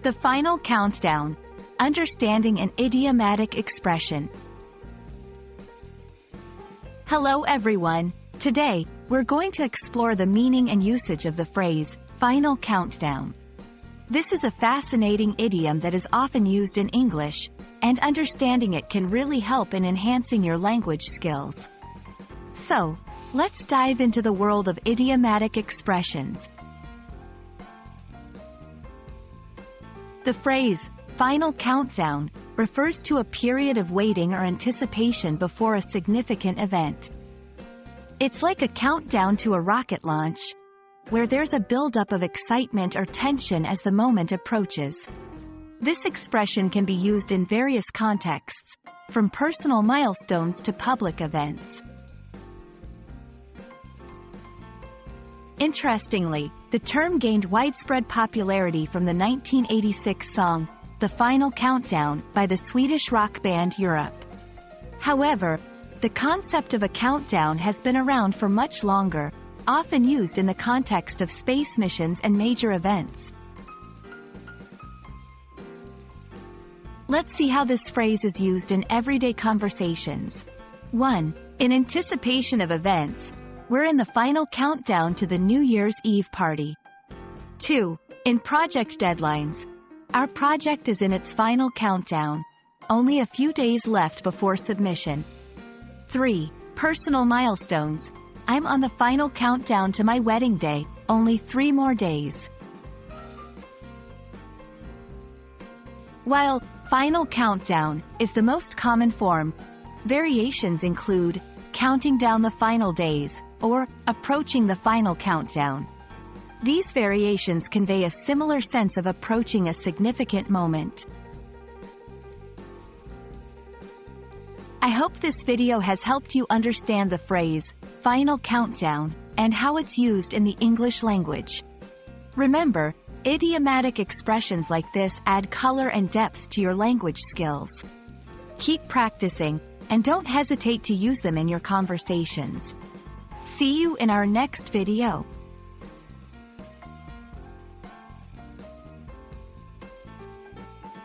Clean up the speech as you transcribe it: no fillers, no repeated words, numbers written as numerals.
The final countdown. Understanding an idiomatic expression. Hello everyone. Today, we're going to explore the meaning and usage of the phrase, final countdown. This is a fascinating idiom that is often used in English, and understanding it can really help in enhancing your language skills. So, let's dive into the world of idiomatic expressions. The phrase, final countdown, refers to a period of waiting or anticipation before a significant event. It's like a countdown to a rocket launch, where there's a buildup of excitement or tension as the moment approaches. This expression can be used in various contexts, from personal milestones to public events. Interestingly, the term gained widespread popularity from the 1986 song, The Final Countdown, by the Swedish rock band Europe. However, the concept of a countdown has been around for much longer, often used in the context of space missions and major events. Let's see how this phrase is used in everyday conversations. 1. In anticipation of events, we're in the final countdown to the New Year's Eve party. 2. In project deadlines, our project is in its final countdown. Only a few days left before submission. 3. Personal milestones. I'm on the final countdown to my wedding day, only 3 more days. While final countdown is the most common form, variations include counting down the final days or approaching the final countdown. These variations convey a similar sense of approaching a significant moment. I hope this video has helped you understand the phrase, final countdown, and how it's used in the English language. Remember, idiomatic expressions like this add color and depth to your language skills. Keep practicing, and don't hesitate to use them in your conversations. See you in our next video.